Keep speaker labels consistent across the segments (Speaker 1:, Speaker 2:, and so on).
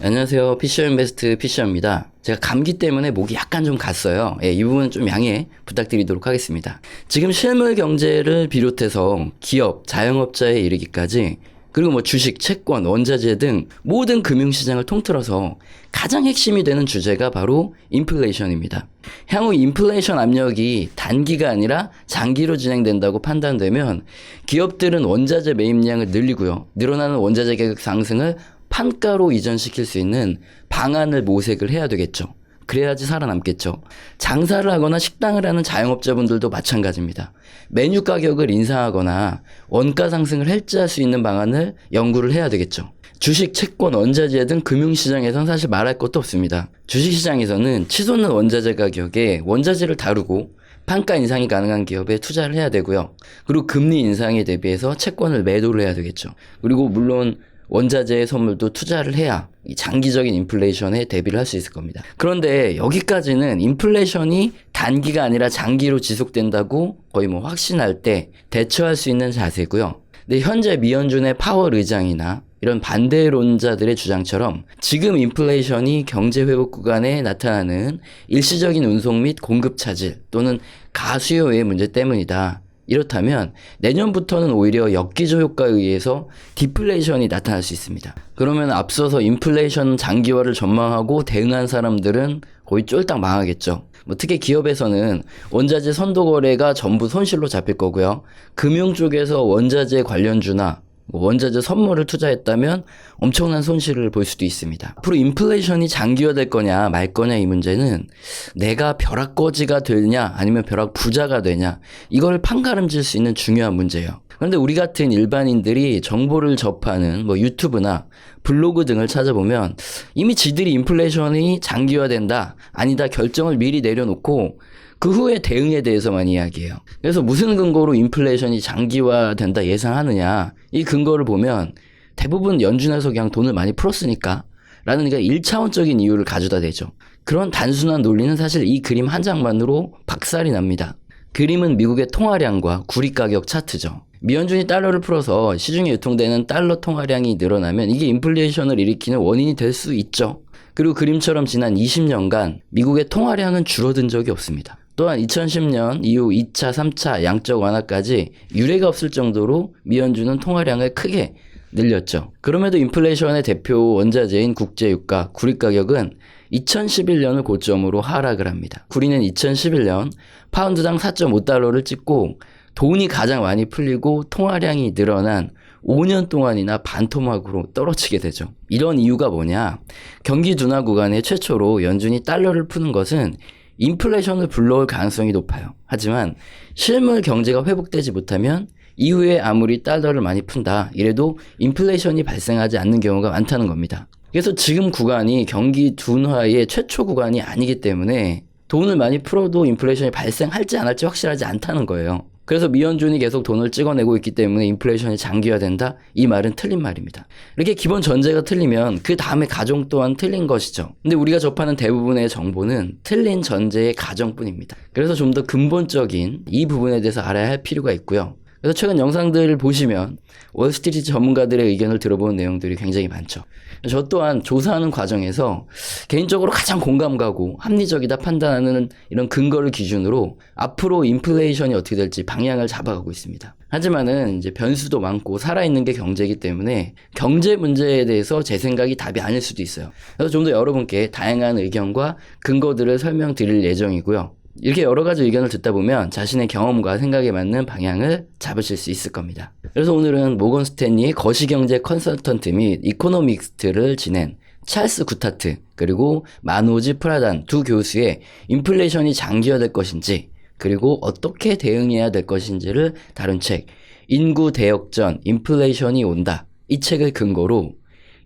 Speaker 1: 안녕하세요. 피셔인베스트 피셔입니다. 제가 감기 때문에 목이 약간 좀 갔어요. 이 부분은 좀 양해 부탁드리도록 하겠습니다. 지금 실물 경제를 비롯해서 기업, 자영업자에 이르기까지 그리고 뭐 주식, 채권, 원자재 등 모든 금융시장을 통틀어서 가장 핵심이 되는 주제가 바로 인플레이션입니다. 향후 인플레이션 압력이 단기가 아니라 장기로 진행된다고 판단되면 기업들은 원자재 매입량을 늘리고요. 늘어나는 원자재 가격 상승을 판가로 이전시킬 수 있는 방안을 모색을 해야 되겠죠. 그래야지 살아남겠죠. 장사를 하거나 식당을 하는 자영업자분들도 마찬가지입니다. 메뉴 가격을 인상하거나 원가 상승을 해지할 수 있는 방안을 연구를 해야 되겠죠. 주식, 채권, 원자재 등 금융시장에선 사실 말할 것도 없습니다. 주식시장에서는 치솟는 원자재 가격에 원자재를 다루고 판가 인상이 가능한 기업에 투자를 해야 되고요. 그리고 금리 인상에 대비해서 채권을 매도를 해야 되겠죠. 그리고 물론 원자재의 선물도 투자를 해야 장기적인 인플레이션에 대비를 할 수 있을 겁니다. 그런데 여기까지는 인플레이션이 단기가 아니라 장기로 지속된다고 거의 뭐 확신할 때 대처할 수 있는 자세고요. 근데 현재 미연준의 파월 의장이나 이런 반대론자들의 주장처럼 지금 인플레이션이 경제 회복 구간에 나타나는 일시적인 운송 및 공급 차질 또는 가수요의 문제 때문이다. 이렇다면 내년부터는 오히려 역기조 효과에 의해서 디플레이션이 나타날 수 있습니다. 그러면 앞서서 인플레이션 장기화를 전망하고 대응한 사람들은 거의 쫄딱 망하겠죠. 특히 기업에서는 원자재 선도 거래가 전부 손실로 잡힐 거고요. 금융 쪽에서 원자재 관련주나 원자재 선물을 투자했다면 엄청난 손실을 볼 수도 있습니다. 앞으로 인플레이션이 장기화될 거냐 말 거냐 이 문제는 내가 벼락거지가 되냐 아니면 벼락 부자가 되냐 이걸 판가름질 수 있는 중요한 문제예요. 그런데 우리 같은 일반인들이 정보를 접하는 유튜브나 블로그 등을 찾아보면 이미 지들이 인플레이션이 장기화된다 아니다 결정을 미리 내려놓고 그 후에 대응에 대해서만 이야기해요. 그래서 무슨 근거로 인플레이션이 장기화된다 예상하느냐 이 근거를 보면 대부분 연준에서 그냥 돈을 많이 풀었으니까 라는 1차원적인 이유를 가져다 대죠. 그런 단순한 논리는 사실 이 그림 한 장만으로 박살이 납니다. 그림은 미국의 통화량과 구리 가격 차트죠. 미연준이 달러를 풀어서 시중에 유통되는 달러 통화량이 늘어나면 이게 인플레이션을 일으키는 원인이 될 수 있죠. 그리고 그림처럼 지난 20년간 미국의 통화량은 줄어든 적이 없습니다. 또한 2010년 이후 2차, 3차 양적 완화까지 유례가 없을 정도로 미연준은 통화량을 크게 늘렸죠. 그럼에도 인플레이션의 대표 원자재인 국제유가, 구리 가격은 2011년을 고점으로 하락을 합니다. 구리는 2011년 파운드당 4.5달러를 찍고 돈이 가장 많이 풀리고 통화량이 늘어난 5년 동안이나 반토막으로 떨어지게 되죠. 이런 이유가 뭐냐? 경기 둔화 구간에 최초로 연준이 달러를 푸는 것은 인플레이션을 불러올 가능성이 높아요. 하지만 실물 경제가 회복되지 못하면 이후에 아무리 달러를 많이 푼다 이래도 인플레이션이 발생하지 않는 경우가 많다는 겁니다. 그래서 지금 구간이 경기 둔화의 최초 구간이 아니기 때문에 돈을 많이 풀어도 인플레이션이 발생할지 안 할지 확실하지 않다는 거예요. 그래서 미연준이 계속 돈을 찍어내고 있기 때문에 인플레이션이 장기화된다? 이 말은 틀린 말입니다. 이렇게 기본 전제가 틀리면 그 다음에 가정 또한 틀린 것이죠. 근데 우리가 접하는 대부분의 정보는 틀린 전제의 가정뿐입니다. 그래서 좀 더 근본적인 이 부분에 대해서 알아야 할 필요가 있고요. 그래서 최근 영상들을 보시면 월스트리트 전문가들의 의견을 들어본 내용들이 굉장히 많죠. 저 또한 조사하는 과정에서 개인적으로 가장 공감 가고 합리적이다 판단하는 이런 근거를 기준으로 앞으로 인플레이션이 어떻게 될지 방향을 잡아가고 있습니다. 하지만은 이제 변수도 많고 살아있는 게 경제이기 때문에 경제 문제에 대해서 제 생각이 답이 아닐 수도 있어요. 그래서 좀 더 여러분께 다양한 의견과 근거들을 설명드릴 예정이고요. 이렇게 여러 가지 의견을 듣다 보면 자신의 경험과 생각에 맞는 방향을 잡으실 수 있을 겁니다. 그래서 오늘은 모건 스탠리의 거시경제 컨설턴트 및 이코노미스트를 지낸 찰스 구타트 그리고 마노지 프라단 두 교수의 인플레이션이 장기화될 것인지 그리고 어떻게 대응해야 될 것인지를 다룬 책 인구 대역전 인플레이션이 온다 이 책을 근거로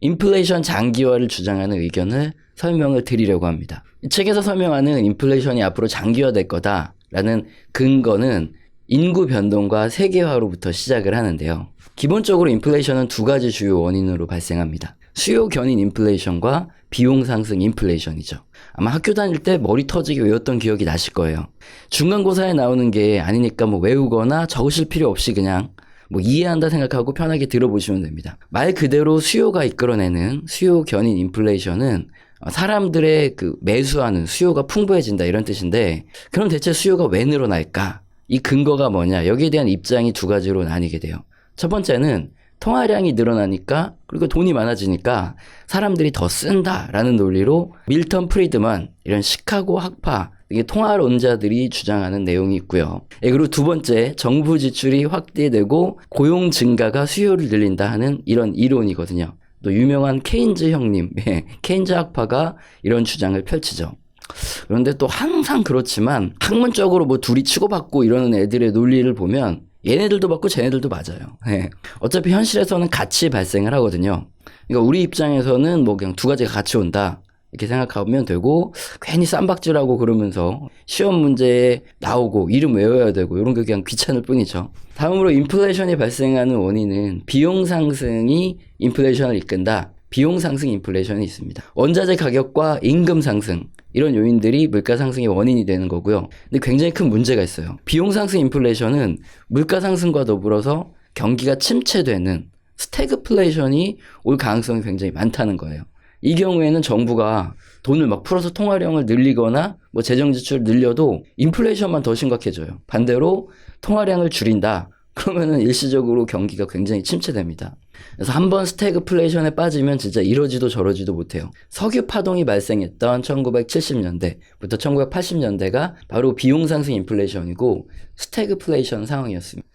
Speaker 1: 인플레이션 장기화를 주장하는 의견을 설명을 드리려고 합니다. 이 책에서 설명하는 인플레이션이 앞으로 장기화될 거다라는 근거는 인구 변동과 세계화로부터 시작을 하는데요. 기본적으로 인플레이션은 두 가지 주요 원인으로 발생합니다. 수요 견인 인플레이션과 비용 상승 인플레이션이죠. 아마 학교 다닐 때 머리 터지게 외웠던 기억이 나실 거예요. 중간고사에 나오는 게 아니니까 외우거나 적으실 필요 없이 그냥 뭐 이해한다 생각하고 편하게 들어보시면 됩니다. 말 그대로 수요가 이끌어내는 수요 견인 인플레이션은 사람들의 그 매수하는 수요가 풍부해진다 이런 뜻인데, 그럼 대체 수요가 왜 늘어날까? 이 근거가 뭐냐? 여기에 대한 입장이 두 가지로 나뉘게 돼요. 첫 번째는 통화량이 늘어나니까, 그리고 돈이 많아지니까 사람들이 더 쓴다라는 논리로 밀턴 프리드만 이런 시카고 학파, 이게 통화론자들이 주장하는 내용이 있고요. 그리고 두 번째, 정부 지출이 확대되고 고용 증가가 수요를 늘린다 하는 이런 이론이거든요. 또 유명한 케인즈 형님, 케인즈 학파가 이런 주장을 펼치죠. 그런데 또 항상 그렇지만 학문적으로 뭐 둘이 치고받고 이러는 애들의 논리를 보면 얘네들도 맞고 쟤네들도 맞아요. 어차피 현실에서는 같이 발생을 하거든요. 그러니까 우리 입장에서는 뭐 그냥 두 가지가 같이 온다 이렇게 생각하면 되고, 괜히 쌈박질하고 그러면서 시험 문제에 나오고 이름 외워야 되고 이런 게 그냥 귀찮을 뿐이죠. 다음으로 인플레이션이 발생하는 원인은 비용 상승이 인플레이션을 이끈다. 비용 상승 인플레이션이 있습니다. 원자재 가격과 임금 상승, 이런 요인들이 물가 상승의 원인이 되는 거고요. 근데 굉장히 큰 문제가 있어요. 비용 상승 인플레이션은 물가 상승과 더불어서 경기가 침체되는 스태그플레이션이 올 가능성이 굉장히 많다는 거예요. 이 경우에는 정부가 돈을 막 풀어서 통화량을 늘리거나 뭐 재정 지출을 늘려도 인플레이션만 더 심각해져요. 반대로 통화량을 줄인다. 그러면은 일시적으로 경기가 굉장히 침체됩니다. 그래서 한번 스태그플레이션에 빠지면 진짜 이러지도 저러지도 못해요. 석유 파동이 발생했던 1970년대부터 1980년대가 바로 비용 상승 인플레이션이고 스태그플레이션 상황이었습니다.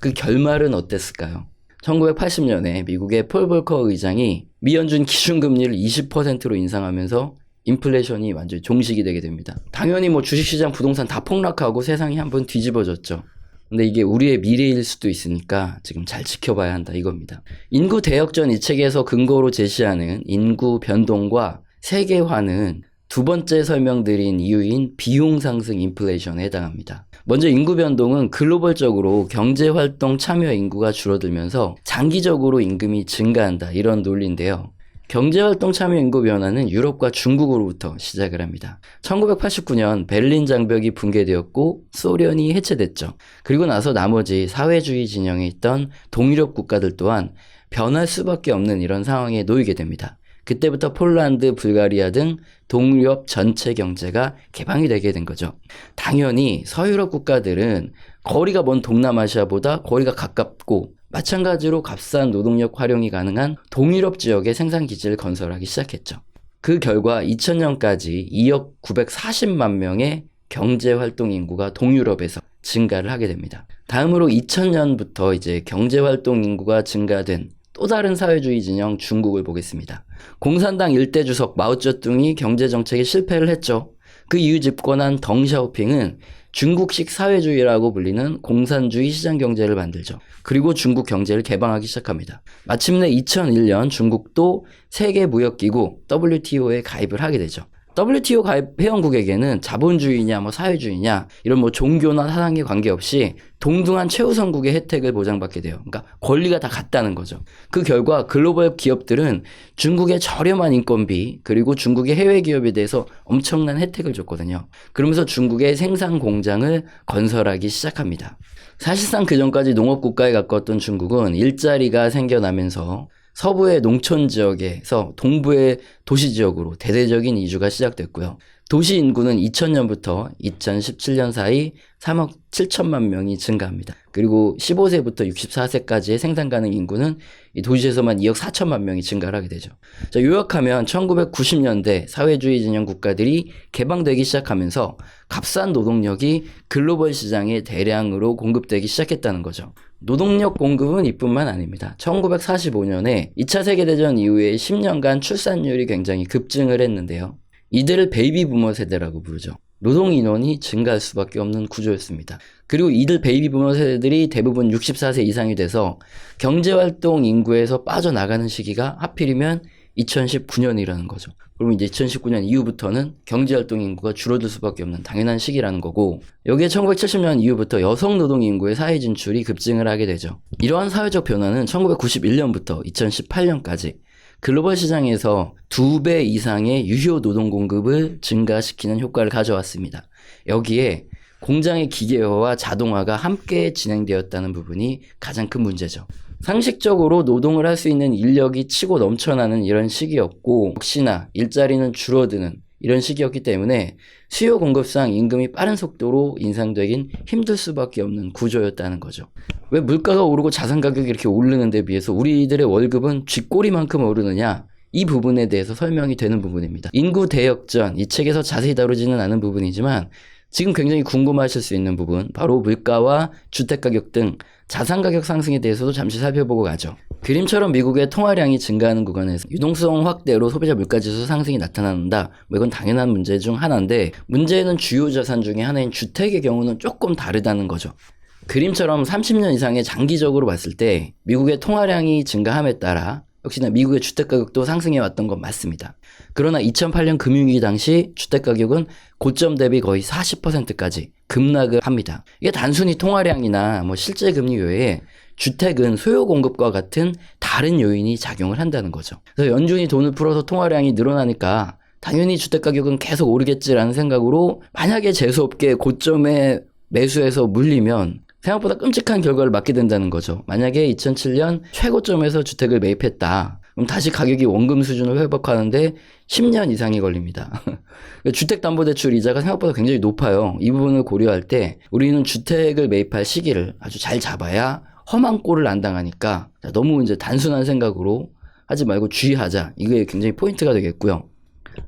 Speaker 1: 그 결말은 어땠을까요? 1980년에 미국의 폴 볼커 의장이 미연준 기준금리를 20%로 인상하면서 인플레이션이 완전히 종식이 되게 됩니다. 당연히 뭐 주식시장, 부동산 다 폭락하고 세상이 한번 뒤집어졌죠. 근데 이게 우리의 미래일 수도 있으니까 지금 잘 지켜봐야 한다 이겁니다. 인구 대역전 이 책에서 근거로 제시하는 인구 변동과 세계화는 두 번째 설명드린 이유인 비용 상승 인플레이션에 해당합니다. 먼저 인구 변동은 글로벌적으로 경제활동 참여 인구가 줄어들면서 장기적으로 임금이 증가한다 이런 논리인데요. 경제활동 참여 인구 변화는 유럽과 중국으로부터 시작을 합니다. 1989년 베를린 장벽이 붕괴되었고 소련이 해체됐죠. 그리고 나서 나머지 사회주의 진영에 있던 동유럽 국가들 또한 변할 수밖에 없는 이런 상황에 놓이게 됩니다. 그때부터 폴란드, 불가리아 등 동유럽 전체 경제가 개방이 되게 된 거죠. 당연히 서유럽 국가들은 거리가 먼 동남아시아보다 거리가 가깝고 마찬가지로 값싼 노동력 활용이 가능한 동유럽 지역에 생산기지를 건설하기 시작했죠. 그 결과 2000년까지 2억 940만 명의 경제활동 인구가 동유럽에서 증가를 하게 됩니다. 다음으로 2000년부터 이제 경제활동 인구가 증가된 또 다른 사회주의 진영 중국을 보겠습니다. 공산당 일대 주석 마오쩌둥이 경제정책에 실패를 했죠. 그 이후 집권한 덩샤오핑은 중국식 사회주의라고 불리는 공산주의 시장경제를 만들죠. 그리고 중국 경제를 개방하기 시작합니다. 마침내 2001년 중국도 세계무역기구 WTO에 가입을 하게 되죠. WTO 가입 회원국에게는 자본주의냐 뭐 사회주의냐 이런 뭐 종교나 사상에 관계없이 동등한 최우선국의 혜택을 보장받게 돼요. 그러니까 권리가 다 같다는 거죠. 그 결과 글로벌 기업들은 중국의 저렴한 인건비 그리고 중국의 해외 기업에 대해서 엄청난 혜택을 줬거든요. 그러면서 중국의 생산 공장을 건설하기 시작합니다. 사실상 그 전까지 농업국가에 가까웠던 중국은 일자리가 생겨나면서 서부의 농촌 지역에서 동부의 도시 지역으로 대대적인 이주가 시작됐고요. 도시 인구는 2000년부터 2017년 사이 3억 7천만 명이 증가합니다. 그리고 15세부터 64세까지의 생산 가능 인구는 이 도시에서만 2억 4천만 명이 증가를 하게 되죠. 자, 요약하면 1990년대 사회주의 진영 국가들이 개방되기 시작하면서 값싼 노동력이 글로벌 시장에 대량으로 공급되기 시작했다는 거죠. 노동력 공급은 이뿐만 아닙니다. 1945년에 2차 세계대전 이후에 10년간 출산율이 굉장히 급증을 했는데요. 이들을 베이비 부머 세대라고 부르죠. 노동 인원이 증가할 수밖에 없는 구조였습니다. 그리고 이들 베이비 부머 세대들이 대부분 64세 이상이 돼서 경제활동 인구에서 빠져나가는 시기가 하필이면 2019년이라는 거죠. 그러면 이제 2019년 이후부터는 경제활동 인구가 줄어들 수밖에 없는 당연한 시기라는 거고, 여기에 1970년 이후부터 여성 노동 인구의 사회 진출이 급증을 하게 되죠. 이러한 사회적 변화는 1991년부터 2018년까지 글로벌 시장에서 2배 이상의 유효 노동 공급을 증가시키는 효과를 가져왔습니다. 여기에 공장의 기계화와 자동화가 함께 진행되었다는 부분이 가장 큰 문제죠. 상식적으로 노동을 할 수 있는 인력이 치고 넘쳐나는 이런 시기였고, 역시나 일자리는 줄어드는 이런 시기였기 때문에 수요 공급상 임금이 빠른 속도로 인상되긴 힘들 수밖에 없는 구조였다는 거죠. 왜 물가가 오르고 자산 가격이 이렇게 오르는 데 비해서 우리들의 월급은 쥐꼬리만큼 오르느냐? 이 부분에 대해서 설명이 되는 부분입니다. 인구 대역전, 이 책에서 자세히 다루지는 않은 부분이지만 지금 굉장히 궁금하실 수 있는 부분, 바로 물가와 주택가격 등 자산가격 상승에 대해서도 잠시 살펴보고 가죠. 그림처럼 미국의 통화량이 증가하는 구간에서 유동성 확대로 소비자 물가지수 상승이 나타난다. 뭐 이건 당연한 문제 중 하나인데, 문제는 주요 자산 중에 하나인 주택의 경우는 조금 다르다는 거죠. 그림처럼 30년 이상의 장기적으로 봤을 때 미국의 통화량이 증가함에 따라 역시나 미국의 주택가격도 상승해 왔던 건 맞습니다. 그러나 2008년 금융위기 당시 주택가격은 고점 대비 거의 40%까지 급락을 합니다. 이게 단순히 통화량이나 뭐 실제 금리 외에 주택은 소요 공급과 같은 다른 요인이 작용을 한다는 거죠. 그래서 연준이 돈을 풀어서 통화량이 늘어나니까 당연히 주택가격은 계속 오르겠지라는 생각으로 만약에 재수없게 고점에 매수해서 물리면 생각보다 끔찍한 결과를 맞게 된다는 거죠. 만약에 2007년 최고점에서 주택을 매입했다. 그럼 다시 가격이 원금 수준을 회복하는데 10년 이상이 걸립니다. 주택담보대출 이자가 생각보다 굉장히 높아요. 이 부분을 고려할 때 우리는 주택을 매입할 시기를 아주 잘 잡아야 험한 꼴을 안 당하니까 너무 이제 단순한 생각으로 하지 말고 주의하자. 이게 굉장히 포인트가 되겠고요.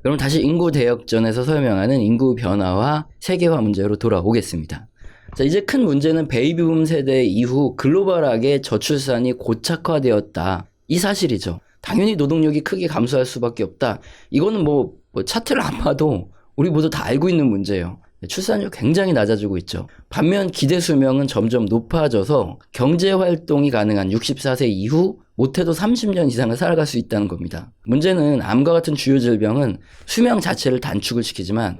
Speaker 1: 그럼 다시 인구 대역전에서 설명하는 인구 변화와 세계화 문제로 돌아오겠습니다. 자, 이제 큰 문제는 베이비붐 세대 이후 글로벌하게 저출산이 고착화되었다. 이 사실이죠. 당연히 노동력이 크게 감소할 수밖에 없다. 이거는 뭐 차트를 안 봐도 우리 모두 다 알고 있는 문제예요. 출산율 굉장히 낮아지고 있죠. 반면 기대 수명은 점점 높아져서 경제 활동이 가능한 64세 이후 못해도 30년 이상을 살아갈 수 있다는 겁니다. 문제는 암과 같은 주요 질병은 수명 자체를 단축을 시키지만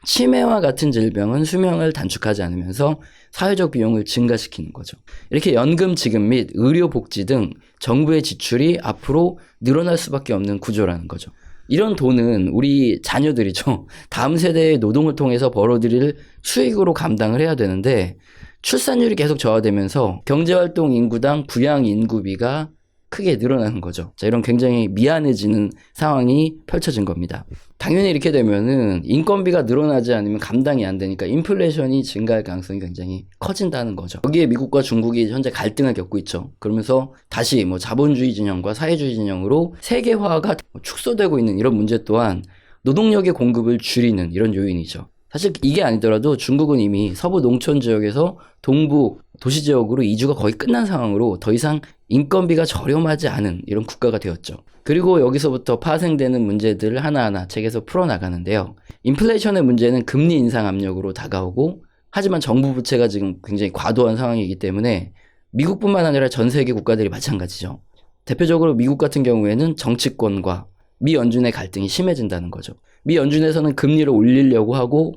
Speaker 1: 치매와 같은 질병은 수명을 단축하지 않으면서 사회적 비용을 증가시키는 거죠. 이렇게 연금 지급 및 의료복지 등 정부의 지출이 앞으로 늘어날 수밖에 없는 구조라는 거죠. 이런 돈은 우리 자녀들이죠. 다음 세대의 노동을 통해서 벌어들일 수익으로 감당을 해야 되는데 출산율이 계속 저하되면서 경제활동 인구당 부양 인구비가 크게 늘어나는 거죠. 자, 이런 굉장히 미안해지는 상황이 펼쳐진 겁니다. 당연히 이렇게 되면은 인건비가 늘어나지 않으면 감당이 안 되니까 인플레이션이 증가할 가능성이 굉장히 커진다는 거죠. 여기에 미국과 중국이 현재 갈등을 겪고 있죠. 그러면서 다시 뭐 자본주의 진영과 사회주의 진영으로 세계화가 축소되고 있는 이런 문제 또한 노동력의 공급을 줄이는 이런 요인이죠. 사실 이게 아니더라도 중국은 이미 서부 농촌 지역에서 동부 도시 지역으로 이주가 거의 끝난 상황으로 더 이상 인건비가 저렴하지 않은 이런 국가가 되었죠. 그리고 여기서부터 파생되는 문제들을 하나하나 책에서 풀어나가는데요. 인플레이션의 문제는 금리 인상 압력으로 다가오고, 하지만 정부 부채가 지금 굉장히 과도한 상황이기 때문에 미국뿐만 아니라 전 세계 국가들이 마찬가지죠. 대표적으로 미국 같은 경우에는 정치권과 미 연준의 갈등이 심해진다는 거죠. 미 연준에서는 금리를 올리려고 하고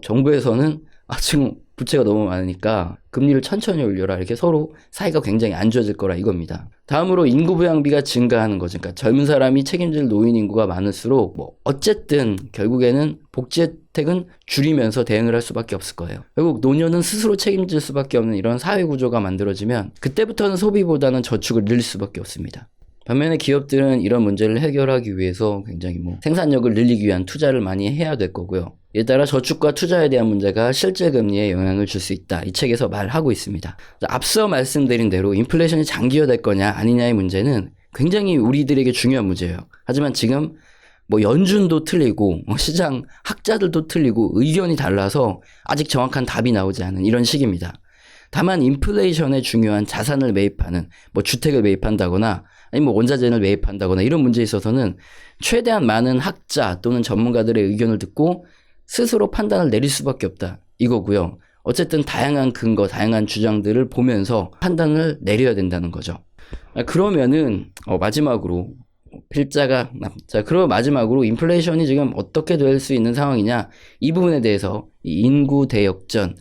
Speaker 1: 정부에서는 지금 부채가 너무 많으니까 금리를 천천히 올려라, 이렇게 서로 사이가 굉장히 안 좋아질 거라 이겁니다. 다음으로 인구 부양비가 증가하는 거죠. 그러니까 젊은 사람이 책임질 노인 인구가 많을수록 어쨌든 결국에는 복지 혜택은 줄이면서 대응을 할 수밖에 없을 거예요. 결국 노년은 스스로 책임질 수밖에 없는 이런 사회 구조가 만들어지면 그때부터는 소비보다는 저축을 늘릴 수밖에 없습니다. 반면에 기업들은 이런 문제를 해결하기 위해서 굉장히 생산력을 늘리기 위한 투자를 많이 해야 될 거고요. 이에 따라 저축과 투자에 대한 문제가 실제 금리에 영향을 줄 수 있다. 이 책에서 말하고 있습니다. 앞서 말씀드린 대로 인플레이션이 장기화될 거냐 아니냐의 문제는 굉장히 우리들에게 중요한 문제예요. 하지만 지금 연준도 틀리고 시장 학자들도 틀리고 의견이 달라서 아직 정확한 답이 나오지 않은 이런 시기입니다. 다만 인플레이션에 중요한 자산을 매입하는 주택을 매입한다거나 아니면 원자재를 매입한다거나 이런 문제에 있어서는 최대한 많은 학자 또는 전문가들의 의견을 듣고 스스로 판단을 내릴 수밖에 없다 이거고요. 어쨌든 다양한 근거, 다양한 주장들을 보면서 판단을 내려야 된다는 거죠. 그러면은 마지막으로 그럼 마지막으로 인플레이션이 지금 어떻게 될 수 있는 상황이냐, 이 부분에 대해서 이 인구 대역전,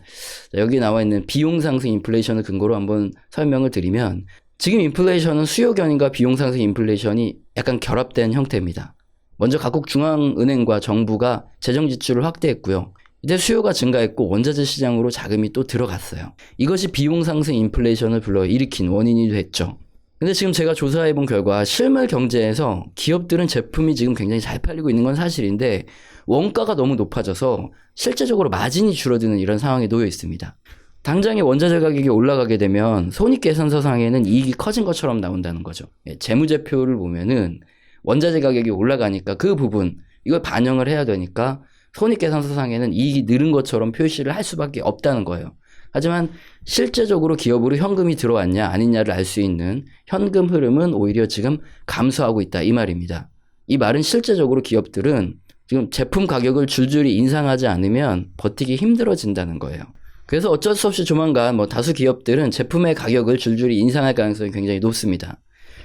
Speaker 1: 여기 나와 있는 비용 상승 인플레이션을 근거로 한번 설명을 드리면, 지금 인플레이션은 수요 견인과 비용 상승 인플레이션이 약간 결합된 형태입니다. 먼저 각국 중앙은행과 정부가 재정 지출을 확대했고요. 이제 수요가 증가했고 원자재 시장으로 자금이 또 들어갔어요. 이것이 비용 상승 인플레이션을 불러일으킨 원인이 됐죠. 근데 지금 제가 조사해 본 결과 실물 경제에서 기업들은 제품이 지금 굉장히 잘 팔리고 있는 건 사실인데 원가가 너무 높아져서 실제적으로 마진이 줄어드는 이런 상황에 놓여 있습니다. 당장에 원자재 가격이 올라가게 되면 손익계산서상에는 이익이 커진 것처럼 나온다는 거죠. 재무제표를 보면은 원자재 가격이 올라가니까 그 부분 이걸 반영을 해야 되니까 손익계산서상에는 이익이 늘은 것처럼 표시를 할 수밖에 없다는 거예요. 하지만 실제적으로 기업으로 현금이 들어왔냐 아니냐를 알 수 있는 현금 흐름은 오히려 지금 감소하고 있다 이 말입니다. 이 말은 실제적으로 기업들은 지금 제품 가격을 줄줄이 인상하지 않으면 버티기 힘들어진다는 거예요. 그래서 어쩔 수 없이 조만간 다수 기업들은 제품의 가격을 줄줄이 인상할 가능성이 굉장히 높습니다.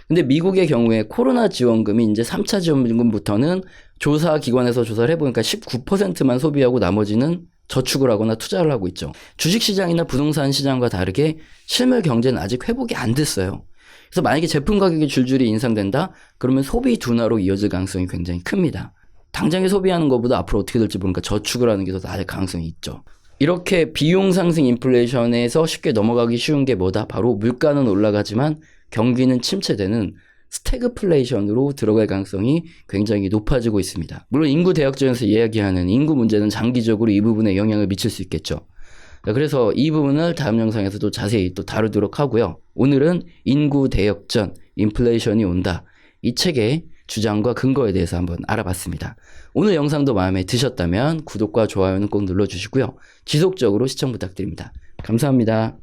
Speaker 1: 근데 미국의 경우에 코로나 지원금이 이제 3차 지원금부터는 조사기관에서 조사를 해보니까 19%만 소비하고 나머지는 저축을 하거나 투자를 하고 있죠. 주식시장이나 부동산 시장과 다르게 실물 경제는 아직 회복이 안 됐어요. 그래서 만약에 제품 가격이 줄줄이 인상된다? 그러면 소비 둔화로 이어질 가능성이 굉장히 큽니다. 당장에 소비하는 것보다 앞으로 어떻게 될지 모르니까 저축을 하는 게 더 나을 가능성이 있죠. 이렇게 비용 상승 인플레이션에서 쉽게 넘어가기 쉬운 게 뭐다? 바로 물가는 올라가지만 경기는 침체되는 스태그플레이션으로 들어갈 가능성이 굉장히 높아지고 있습니다. 물론 인구 대역전에서 이야기하는 인구 문제는 장기적으로 이 부분에 영향을 미칠 수 있겠죠. 그래서 이 부분을 다음 영상에서도 자세히 또 다루도록 하고요. 오늘은 인구 대역전, 인플레이션이 온다. 이 책의 주장과 근거에 대해서 한번 알아봤습니다. 오늘 영상도 마음에 드셨다면 구독과 좋아요는 꼭 눌러주시고요. 지속적으로 시청 부탁드립니다. 감사합니다.